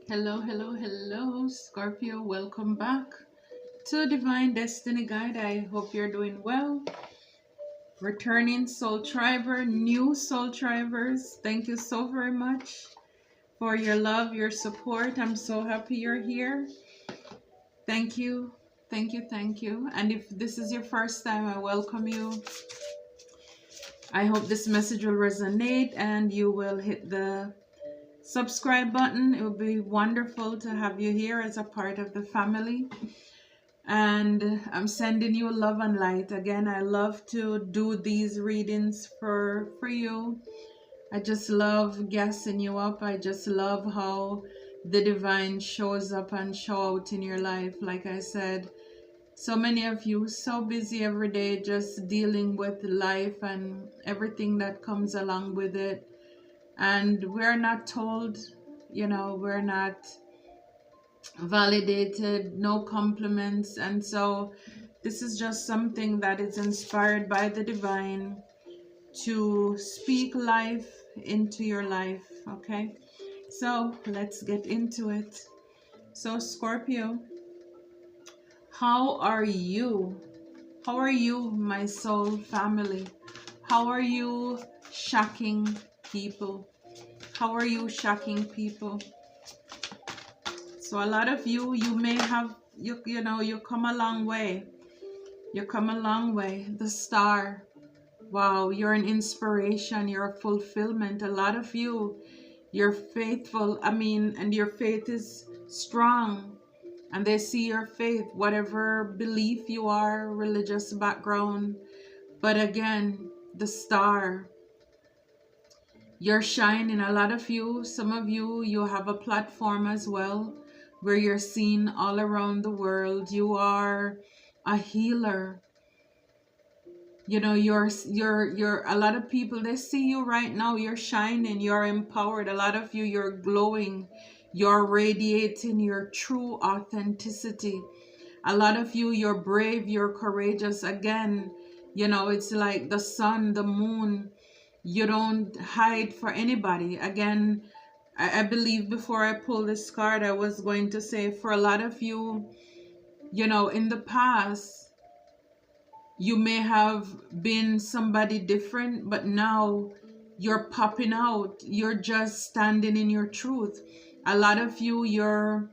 Hello, hello, hello, Scorpio. Welcome back to Divine Destiny Guide. I hope you're doing well. Returning Soul Triber, new Soul Tribers, thank you so very much for your love, your support. I'm so happy you're here. Thank you, thank you, thank you. And if this is your first time, I welcome you. I hope this message will resonate and you will hit the subscribe button. It would be wonderful to have you here as a part of the family. And I'm sending you love and light. Again, I love to do these readings for you. I just love gassing you up. I just love how the divine shows up and show out in your life. Like I said, so many of you so busy every day just dealing with life and everything that comes along with it. And we're not told, we're not validated, no compliments. And so this is just something that is inspired by the divine to speak life into your life. Okay, so let's get into it. So Scorpio, how are you? How are you, my soul family? How are you shocking people? How are you shocking people? So a lot of you may have, you come a long way. You come a long way. The star. Wow, you're an inspiration. You're a fulfillment. A lot of you, you're faithful. And your faith is strong. And they see your faith, whatever belief you are, religious background. But again, the star. You're shining. A lot of you, some of you, you have a platform as well where you're seen all around the world. You are a healer. You're a lot of people, they see you right now. You're shining, you're empowered. A lot of you, you're glowing, you're radiating your true authenticity. A lot of you, you're brave, you're courageous. Again, it's like the sun, the moon. You don't hide for anybody. Again, I believe before I pull this card, I was going to say for a lot of you, in the past, you may have been somebody different, but now you're popping out. You're just standing in your truth. A lot of you, you're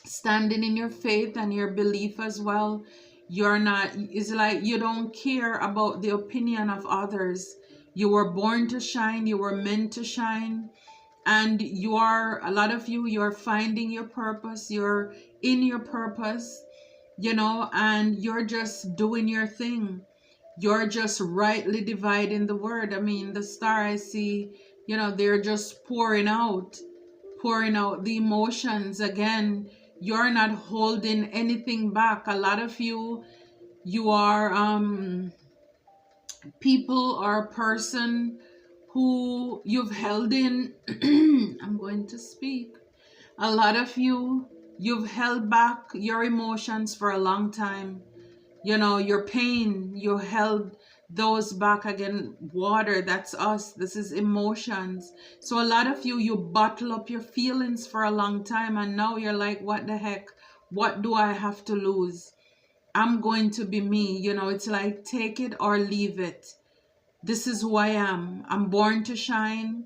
standing in your faith and your belief as well. You're not, it's like you don't care about the opinion of others. You were born to shine. You were meant to shine. And a lot of you, you're finding your purpose. You're in your purpose, and you're just doing your thing. You're just rightly dividing the word. The star I see, they're just pouring out the emotions. Again, you're not holding anything back. A lot of you, you are people or person who you've held in. I'm going to speak. A lot of you, you've held back your emotions for a long time. Your pain, you held those back. Again, water, that's us. This is emotions. So a lot of you, you bottle up your feelings for a long time, and now you're like, what the heck? What do I have to lose? I'm going to be me. It's like, take it or leave it. This is who I am. I'm born to shine.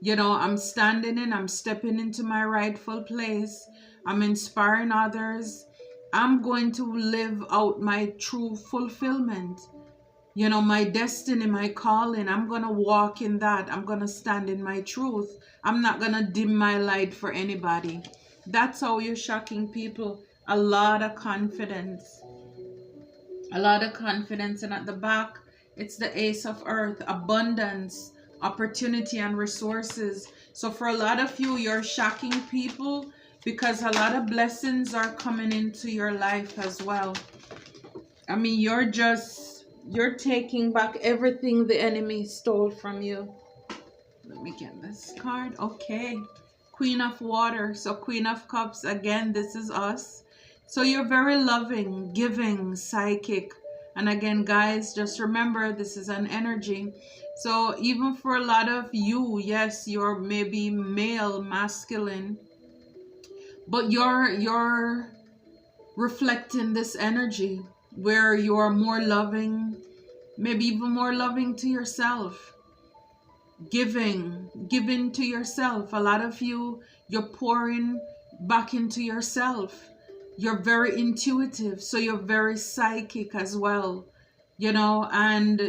I'm I'm stepping into my rightful place. I'm inspiring others. I'm going to live out my true fulfillment. My destiny, my calling. I'm going to walk in that. I'm going to stand in my truth. I'm not going to dim my light for anybody. That's how you're shocking people. A lot of confidence. A lot of confidence. And at the back, it's the Ace of Earth, abundance, opportunity, and resources. So for a lot of you, you're shocking people because a lot of blessings are coming into your life as well. You're taking back everything the enemy stole from you. Let me get this card. Okay. Queen of Water. So Queen of Cups. Again, this is us. So you're very loving, giving, psychic. And again, guys, just remember, this is an energy. So even for a lot of you, yes, you're maybe male, masculine. But you're reflecting this energy where you are more loving, maybe even more loving to yourself, giving to yourself. A lot of you're pouring back into yourself. You're very intuitive, so you're very psychic as well, and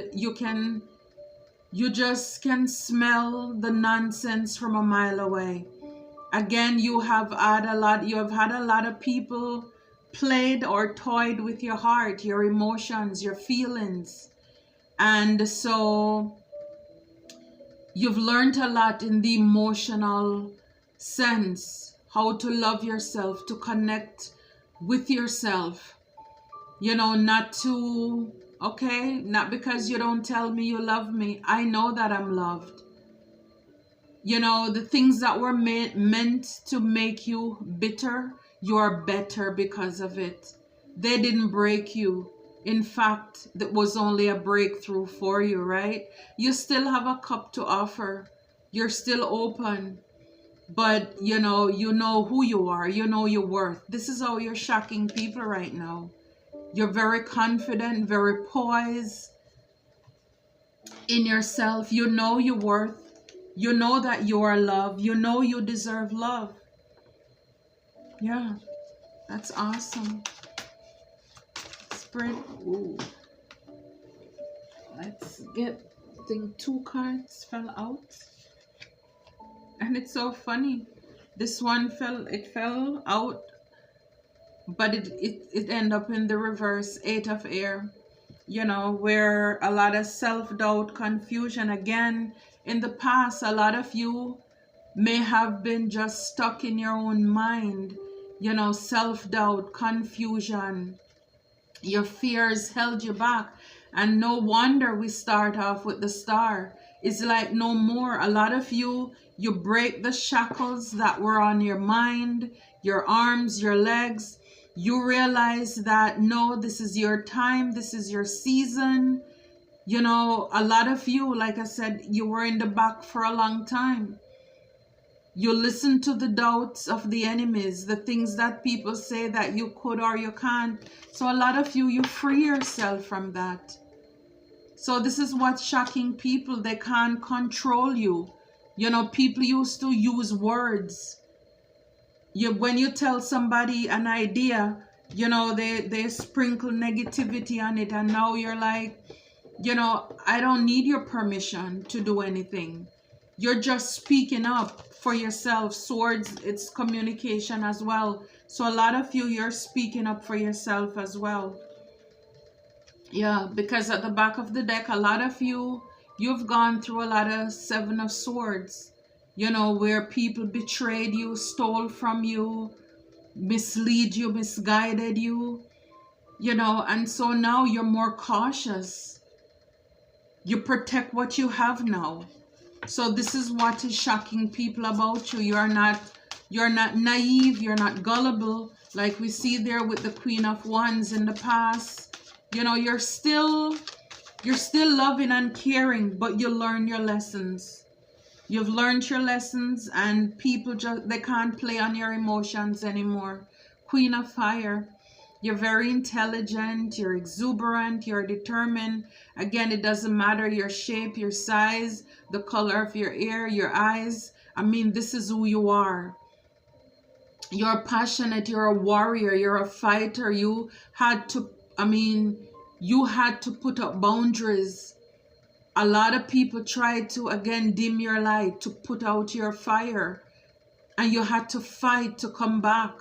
you just can smell the nonsense from a mile away. Again, you have had a lot of people played or toyed with your heart, your emotions, your feelings. And so you've learned a lot in the emotional sense, how to love yourself, to connect with yourself, not because you don't tell me you love me. I know that I'm loved. The things that were meant to make you bitter, you are better because of it. They didn't break you. In fact, that was only a breakthrough for you, right? You still have a cup to offer. You're still open. But, you know who you are. You know your worth. This is how you're shocking people right now. You're very confident, very poised in yourself. You know your worth. You know that you are loved. You know you deserve love. Yeah, that's awesome. Spread. Ooh. Let's get, I think 2 cards fell out. And it's so funny. This one fell out, but it ended up in the reverse, 8 of air. Where a lot of self-doubt, confusion. Again, in the past, a lot of you may have been just stuck in your own mind, self-doubt, confusion. Your fears held you back. And no wonder we start off with the star. It's like no more. A lot of you break the shackles that were on your mind, your arms, your legs. You realize that, no, this is your time. This is your season. A lot of you, like I said, you were in the back for a long time. You listen to the doubts of the enemies, the things that people say that you could or you can't. So a lot of you free yourself from that. So this is what's shocking people. They can't control you. People used to use words. When you tell somebody an idea, they sprinkle negativity on it. And now you're like, I don't need your permission to do anything. You're just speaking up for yourself. Swords, it's communication as well. So a lot of you're speaking up for yourself as well. Yeah, because at the back of the deck, a lot of you've gone through a lot of 7 of Swords, where people betrayed you, stole from you, mislead you, misguided you, and so now you're more cautious. You protect what you have now. So this is what is shocking people about you. You're not naive, you're not gullible, like we see there with the Queen of Wands in the past. You're still loving and caring, but you learn your lessons. You've learned your lessons, and people they can't play on your emotions anymore. Queen of Fire. You're very intelligent, you're exuberant, you're determined. Again, it doesn't matter your shape, your size, the color of your hair, your eyes. This is who you are. You're passionate, you're a warrior, you're a fighter. You had to put up boundaries. A lot of people tried to, again, dim your light, to put out your fire. And you had to fight to come back.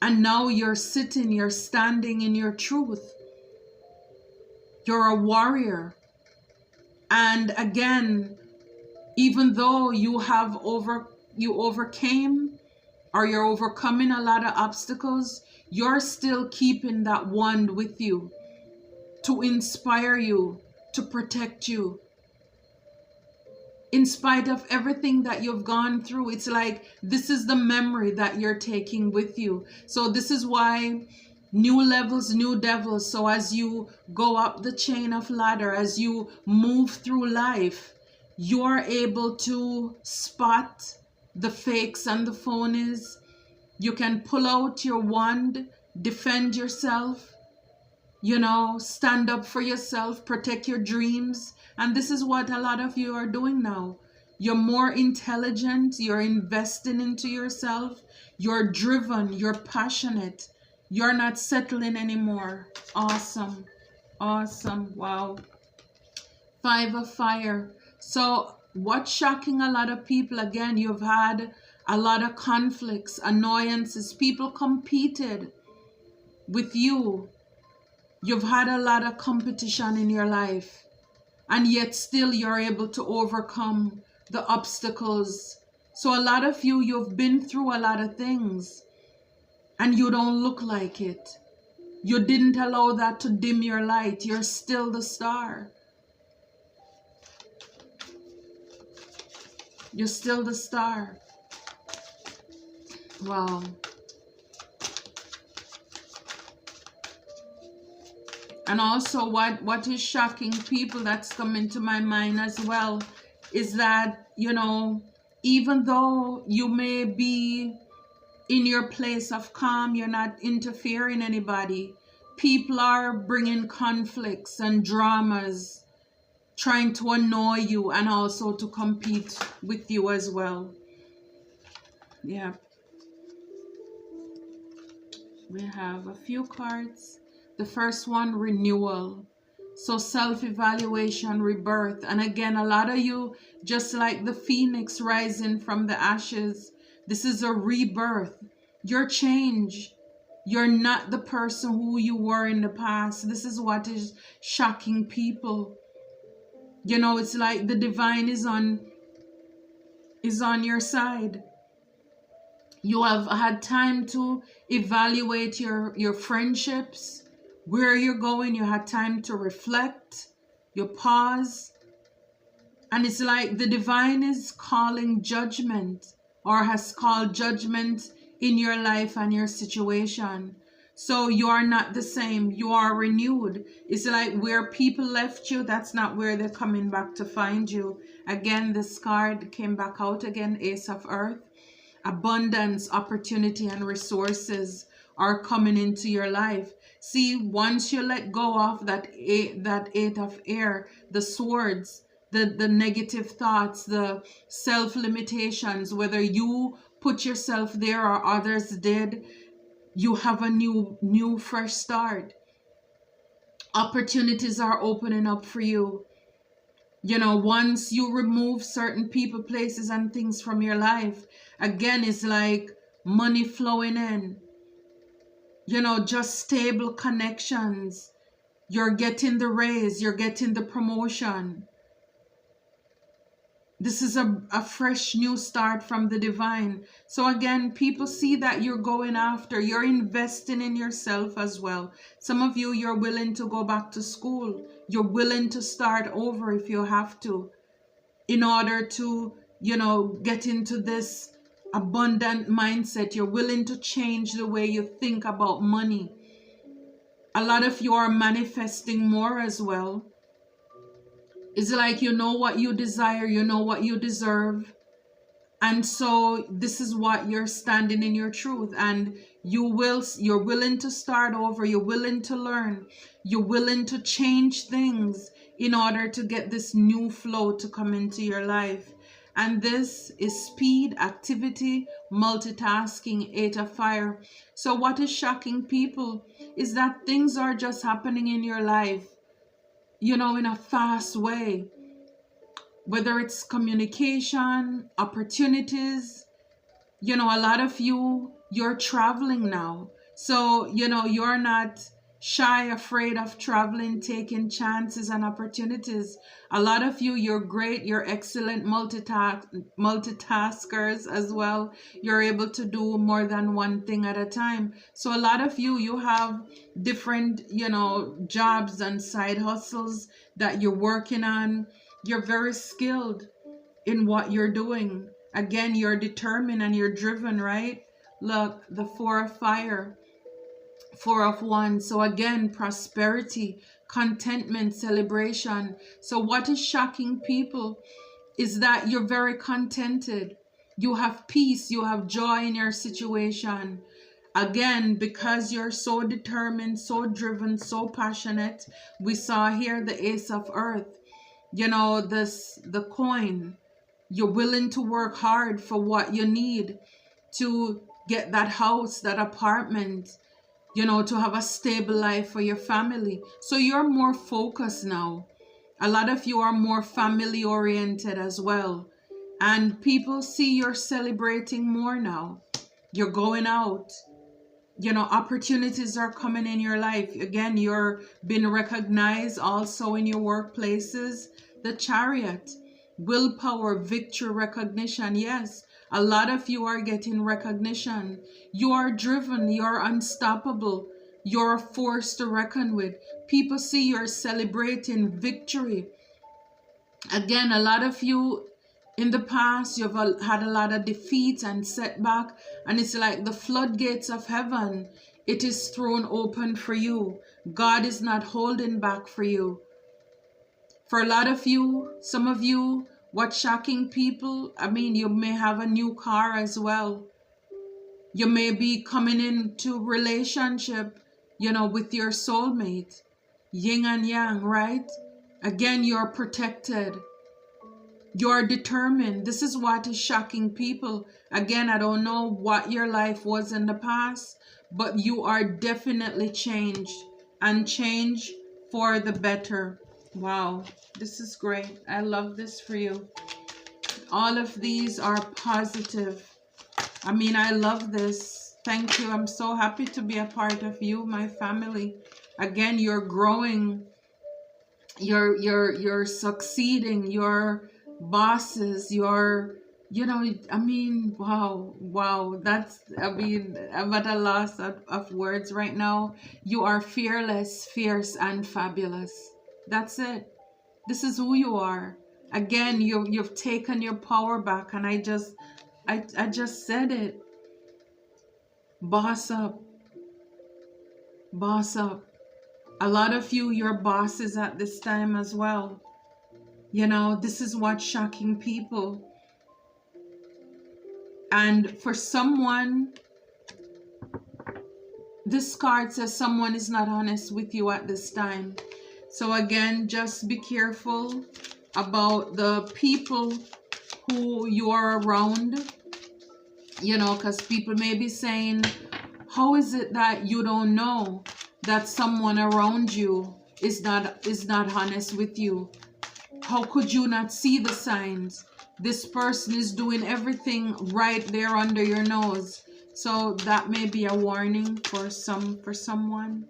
And now you're sitting, you're standing in your truth. You're a warrior. And again, even though you overcame, or you're overcoming a lot of obstacles, you're still keeping that wand with you to inspire you, to protect you. In spite of everything that you've gone through, it's like this is the memory that you're taking with you. So this is why new levels, new devils. So as you go up the chain of ladder, as you move through life, you're able to spot the fakes and the phonies. You can pull out your wand, defend yourself, stand up for yourself, protect your dreams. And this is what a lot of you are doing now. You're more intelligent, you're investing into yourself, you're driven, you're passionate, you're not settling anymore. Awesome. Awesome. Wow. 5 of fire. So what's shocking a lot of people, again, you've had a lot of conflicts, annoyances, people competed with you. You've had a lot of competition in your life, and yet still you're able to overcome the obstacles. So a lot of you, you've been through a lot of things, and you don't look like it. You didn't allow that to dim your light. You're still the star. You're still the star. Wow. And also what is shocking people, that's coming to my mind as well, is that, even though you may be in your place of calm, you're not interfering anybody, people are bringing conflicts and dramas, trying to annoy you and also to compete with you as well. Yeah. We have a few cards. The first one, renewal. So self-evaluation, rebirth. And again, a lot of you, just like the phoenix rising from the ashes, this is a rebirth. Your change. You're not the person who you were in the past. This is what is shocking people. It's like the divine is on your side. You have had time to evaluate your friendships, where you're going. You had time to reflect, you pause. And it's like the divine is calling judgment, or has called judgment in your life and your situation. So you are not the same. You are renewed. It's like where people left you, that's not where they're coming back to find you. Again, this card came back out again, Ace of Earth. Abundance, opportunity, and resources are coming into your life. See, once you let go of that eight of air, the swords, the negative thoughts, the self-limitations, whether you put yourself there or others did, you have a new fresh start. Opportunities are opening up for you. Once you remove certain people, places, and things from your life, again, it's like money flowing in. Just stable connections. You're getting the raise, you're getting the promotion. This is a fresh new start from the divine. So again, people see that you're going after, you're investing in yourself as well. Some of you, you're willing to go back to school. You're willing to start over if you have to, in order to, get into this abundant mindset. You're willing to change the way you think about money. A lot of you are manifesting more as well. It's like you know what you desire, you know what you deserve. And so this is what you're standing in your truth. And you're willing to start over, you're willing to learn, you're willing to change things in order to get this new flow to come into your life. And this is speed, activity, multitasking, 8 of fire. So what is shocking people is that things are just happening in your life, in a fast way. Whether it's communication, opportunities, a lot of you, you're traveling now. So, you're not shy, afraid of traveling, taking chances and opportunities. A lot of you, you're great, you're excellent multitaskers as well. You're able to do more than one thing at a time. So a lot of you, you have different, jobs and side hustles that you're working on. You're very skilled in what you're doing. Again, you're determined and you're driven, right? Look, the 4 of fire. 4 of Wands. So again, prosperity, contentment, celebration. So what is shocking people is that you're very contented. You have peace, you have joy in your situation. Again, because you're so determined, so driven, so passionate. We saw here the Ace of Earth. You know, the coin. You're willing to work hard for what you need to get that house, that apartment, you know, to have a stable life for your family. So you're more focused now. A lot of you are more family oriented as well. And people see you're celebrating more now. You're going out. You know, opportunities are coming in your life. Again, you're being recognized also in your workplaces. The Chariot, willpower, victory, recognition. Yes, a lot of you are getting recognition. You are driven, you're unstoppable, you're a force to reckon with. People see you're celebrating victory. Again, a lot of you in the past, you've had a lot of defeat and setback, and it's like the floodgates of heaven, it is thrown open for you. God is not holding back for you. For a lot of you, some of you, what shocking people, I mean, you may have a new car as well. You may be coming into relationship, you know, with your soulmate. Yin and yang, right? Again, you're protected. You're determined. This is what is shocking people. Again, I don't know what your life was in the past, but you are definitely changed, and changed for the better. Wow, this is great. I love this for you. All of these are positive. I mean, I love this. Thank you. I'm so happy to be a part of you, my family. Again, you're growing. You're succeeding. You're bosses. You're, you know, I mean, wow. That's, I mean, I'm at a loss of words right now. You are fearless, fierce, and fabulous. That's it. This is who you are. Again, you've taken your power back, and I just said it. Boss up. Boss up. A lot of you, you're bosses at this time as well. You know, this is what's shocking people. And for someone, this card says someone is not honest with you at this time. So again, just be careful about the people who you are around. You know, because people may be saying, how is it that you don't know that someone around you is not honest with you? How could you not see the signs? This person is doing everything right there under your nose. So that may be a warning for someone.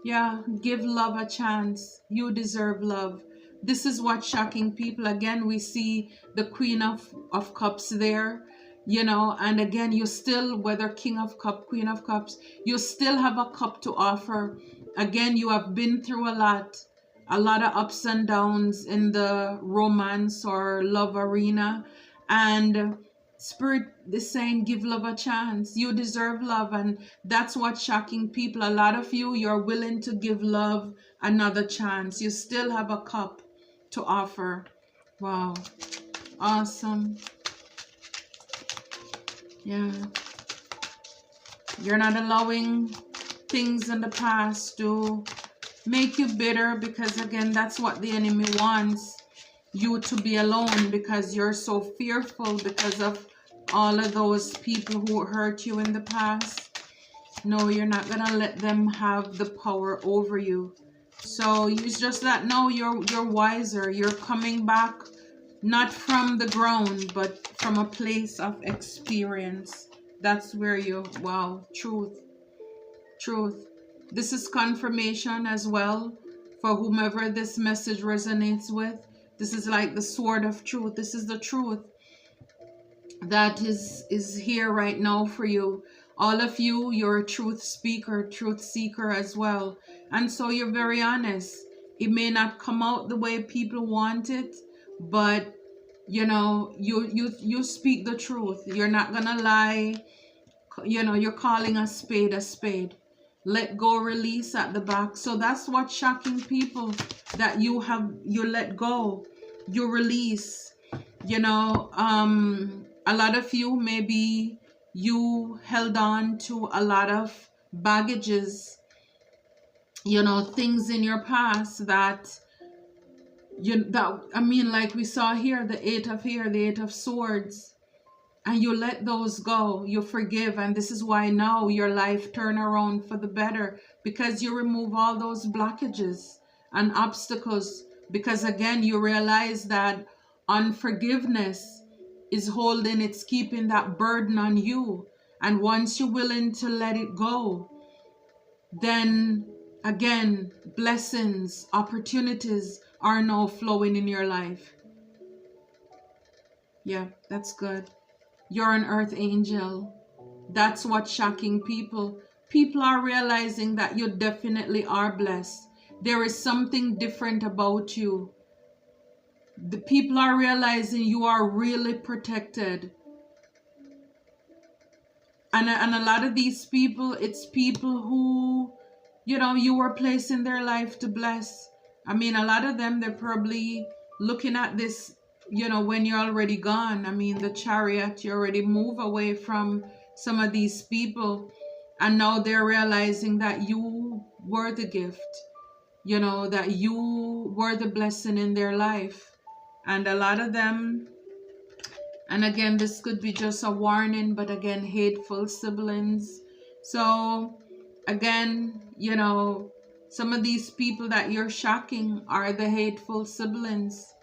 Yeah, give love a chance. You deserve love. This is what's shocking people. Again, we see the Queen of Cups there. You know, and again, you still, whether King of Cups, Queen of Cups, you still have a cup to offer. Again, you have been through a lot of ups and downs in the romance or love arena. And Spirit is saying, give love a chance. You deserve love. And that's what's shocking people. A lot of you, you're willing to give love another chance. You still have a cup to offer. Wow. Awesome. Yeah. You're not allowing things in the past to make you bitter, because again, that's what the enemy wants. You to be alone because you're so fearful because of all of those people who hurt you in the past. No, you're not gonna let them have the power over you. So it's just that now you're wiser. You're coming back, not from the ground, but from a place of experience. That's where you, wow, truth. This is confirmation as well for whomever this message resonates with. This is like the sword of truth. This is the truth that is here right now for you. All of you, you're a truth speaker, truth seeker as well. And so you're very honest. It may not come out the way people want it, but you know, you speak the truth. You're not gonna lie. You know, you're calling a spade a spade. Let go, release at the back. So that's what's shocking people, that you let go, you release. You know, A lot of you, maybe you held on to a lot of baggages, things in your past that like we saw here, the eight of swords, and you let those go, you forgive, and this is why now your life turn around for the better, because you remove all those blockages and obstacles, because again you realize that unforgiveness is holding, it's keeping that burden on you, and once you're willing to let it go, then again blessings, opportunities are now flowing in your life. Yeah, that's good. You're an earth angel. That's what's shocking people. People are realizing that you definitely are blessed. There is something different about you. The people are realizing you are really protected. And a lot of these people, it's people who, you were placed in their life to bless. I mean, a lot of them, they're probably looking at this, when you're already gone. I mean, the chariot, you already move away from some of these people. And now they're realizing that you were the gift, that you were the blessing in their life. And a lot of them, and again, this could be just a warning, but again, hateful siblings. So again, some of these people that you're shocking are the hateful siblings.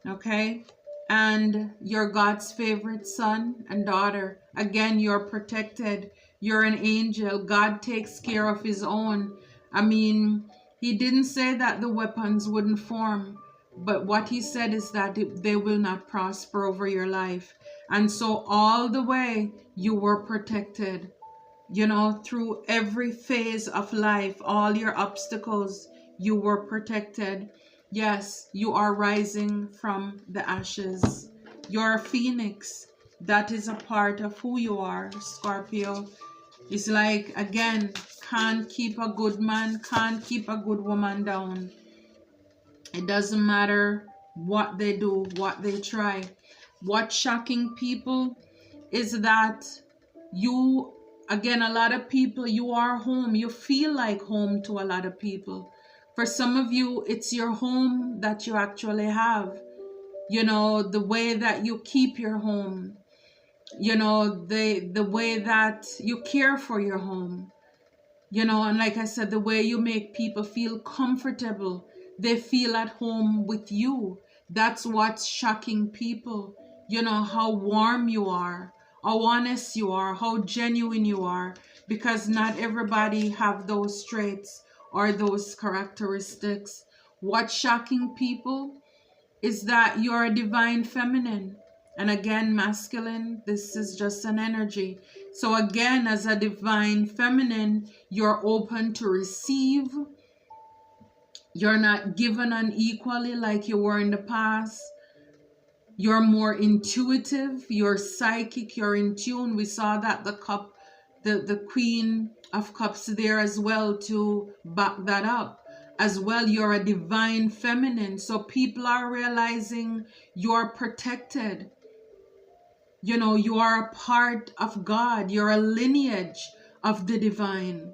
Okay? And you're God's favorite son and daughter. Again, you're protected. You're an angel. God takes care of his own. I mean, he didn't say that the weapons wouldn't form, but what he said is that they will not prosper over your life. And so all the way you were protected, through every phase of life, all your obstacles, you were protected. Yes, you are rising from the ashes. You're a phoenix. That is a part of who you are, Scorpio. It's like, again, can't keep a good man, can't keep a good woman down. It doesn't matter what they do, what they try. What's shocking people is that you, again, a lot of people, you are home. You feel like home to a lot of people. For some of you, it's your home that you actually have. The way that you keep your home. The way that you care for your home. And like I said, the way you make people feel comfortable, they feel at home with you. That's what's shocking people. How warm you are, how honest you are, how genuine you are, because not everybody have those traits or those characteristics. What's shocking people is that you're a divine feminine. And again, masculine, this is just an energy. So again, as a divine feminine, you're open to receive. You're not given unequally like you were in the past. You're more intuitive. You're psychic. You're in tune. We saw that the Queen of Cups there as well to back that up. As well, you're a divine feminine. So people are realizing you're protected. You are a part of God. You're a lineage of the divine.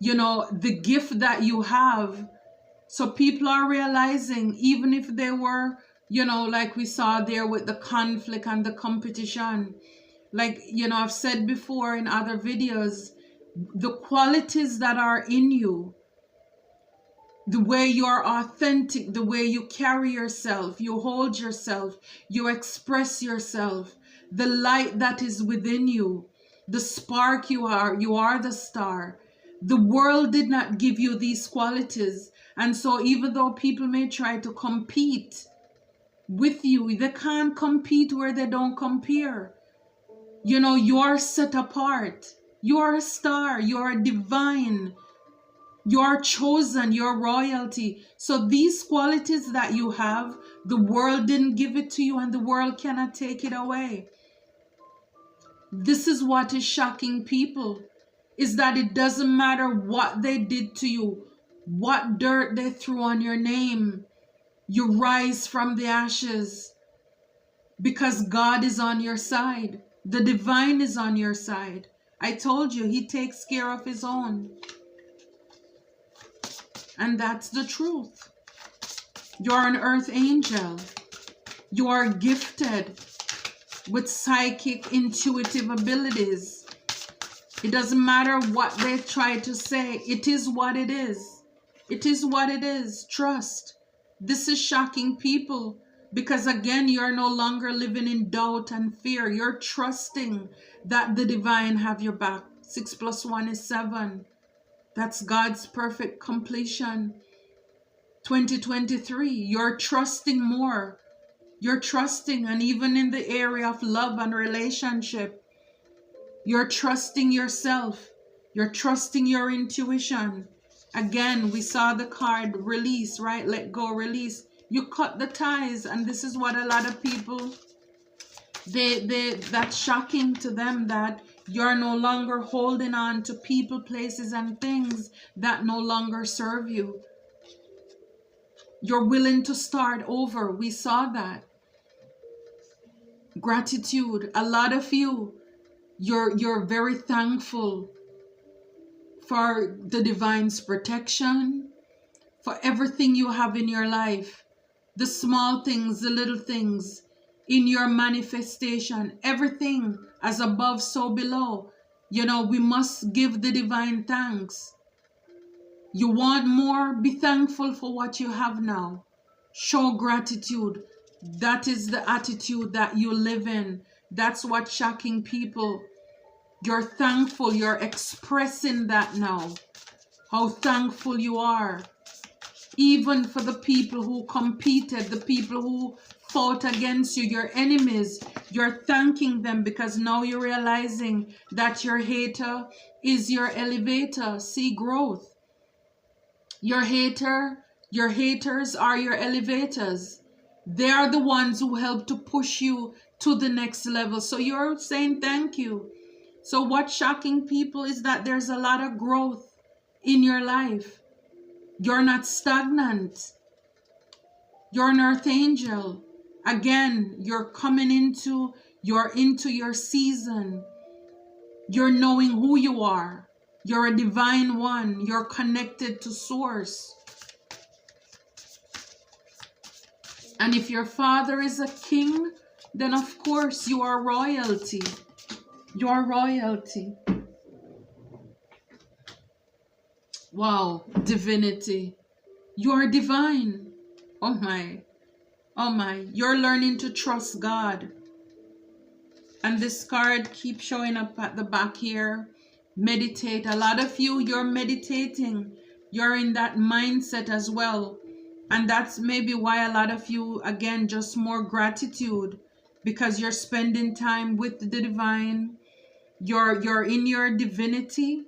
The gift that you have. So people are realizing, even if they were, like we saw there with the conflict and the competition, like, I've said before in other videos, the qualities that are in you, the way you're authentic, the way you carry yourself, you hold yourself, you express yourself, the light that is within you, the spark you are the star. The world did not give you these qualities. And so even though people may try to compete with you, they can't compete where they don't compare. You're set apart. You're a star. You're divine. You're chosen, you're royalty. So these qualities that you have, the world didn't give it to you and the world cannot take it away. This is what is shocking people, is that it doesn't matter what they did to you, what dirt they threw on your name, you rise from the ashes. because God is on your side. The divine is on your side. I told you, he takes care of his own. And that's the truth. You're an earth angel. You are gifted with psychic, intuitive abilities. It doesn't matter what they try to say. It is what it is. It is what it is. Trust. This is shocking people because, again, you're no longer living in doubt and fear. You're trusting that the divine have your back. 6 + 1 is 7. That's God's perfect completion. 2023, you're trusting more. You're trusting, and even in the area of love and relationship, you're trusting yourself. You're trusting your intuition. Again, we saw the card release, right? Let go, release. You cut the ties, and this is what a lot of people, that's shocking to them, that you're no longer holding on to people, places, and things that no longer serve you. You're willing to start over. We saw that. Gratitude. A lot of you, you're very thankful for the divine's protection, for everything you have in your life, the small things, the little things in your manifestation, everything as above, so below. You know, we must give the divine thanks. You want more? Be thankful for what you have now. Show gratitude. That is the attitude that you live in. That's what shocking people. You're thankful. You're expressing that now. How thankful you are. Even for the people who competed, the people who fought against you, your enemies, you're thanking them because now you're realizing that your hater is your elevator. See growth. Your haters are your elevators. They are the ones who help to push you to the next level. So you're saying thank you. So what's shocking people is that there's a lot of growth in your life. You're not stagnant. You're an earth angel. Again, you're coming into your season. You're knowing who you are. You're a divine one. You're connected to source. And if your father is a king, then of course you are royalty. You're royalty. Wow, divinity. You're divine. Oh my. Oh my. You're learning to trust God. And this card keeps showing up at the back here. Meditate. A lot of you, you're meditating. You're in that mindset as well. And that's maybe why a lot of you, again, just more gratitude. Because you're spending time with the divine. You're in your divinity.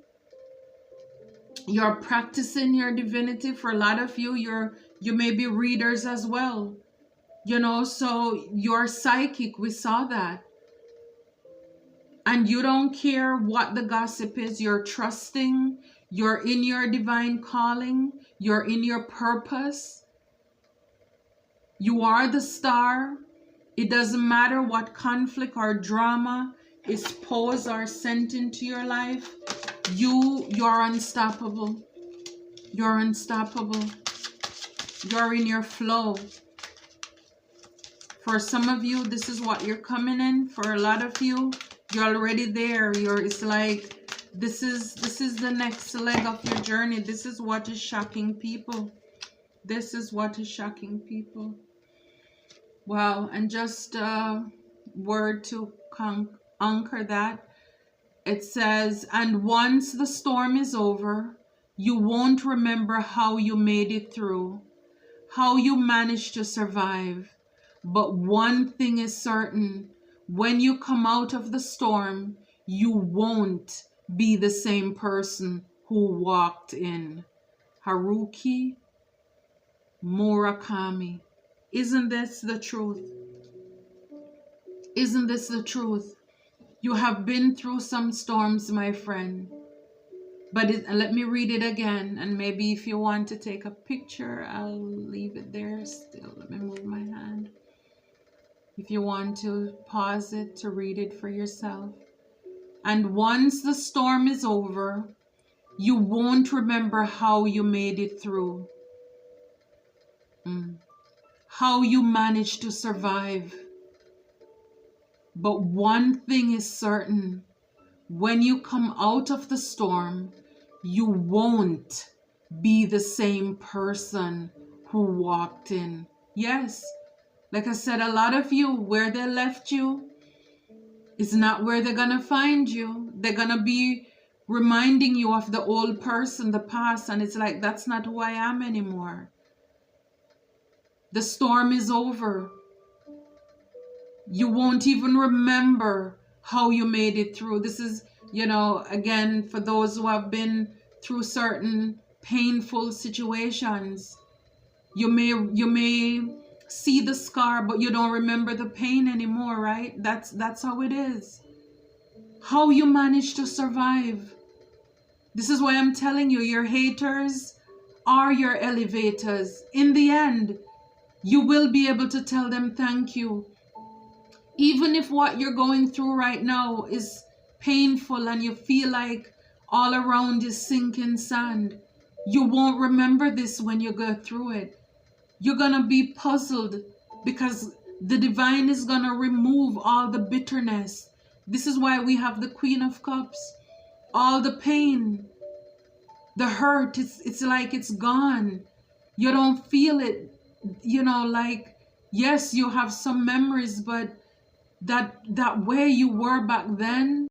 You're practicing your divinity. For a lot of you, you may be readers as well. You know, so you're psychic. We saw that. And you don't care what the gossip is. You're trusting. You're in your divine calling. You're in your purpose. You are the star. It doesn't matter what conflict or drama is posed or sent into your life. You're unstoppable. You're unstoppable. You're in your flow. For some of you, this is what you're coming in. For a lot of you, you're already there. It's like this is the next leg of your journey. This is what is shocking people. This is what is shocking people. Wow. And just a word to anchor that. It says, and once the storm is over, you won't remember how you made it through, how you managed to survive. But one thing is certain, when you come out of the storm, you won't be the same person who walked in. Haruki Murakami. Isn't this the truth? Isn't this the truth? You have been through some storms, my friend. But let me read it again. And maybe if you want to take a picture, I'll leave it there still. Let me move my hand. if you want to pause it to read it for yourself. And once the storm is over, you won't remember how you made it through, how you managed to survive. But one thing is certain: when you come out of the storm, you won't be the same person who walked in. Yes, like I said, a lot of you, where they left you is not where they're gonna find you. They're gonna be reminding you of the old person, the past, and it's like, that's not who I am anymore. The storm is over. You won't even remember how you made it through. This is, again, for those who have been through certain painful situations. You may see the scar, but you don't remember the pain anymore, right? That's how it is. How you manage to survive. This is why I'm telling you, your haters are your elevators. In the end, you will be able to tell them thank you. Even if what you're going through right now is painful and you feel like all around is sinking sand, you won't remember this when you go through it. You're going to be puzzled because the divine is going to remove all the bitterness. This is why we have the Queen of Cups. All the pain, the hurt, it's like it's gone. You don't feel it, like, yes, you have some memories, but that way you were back then,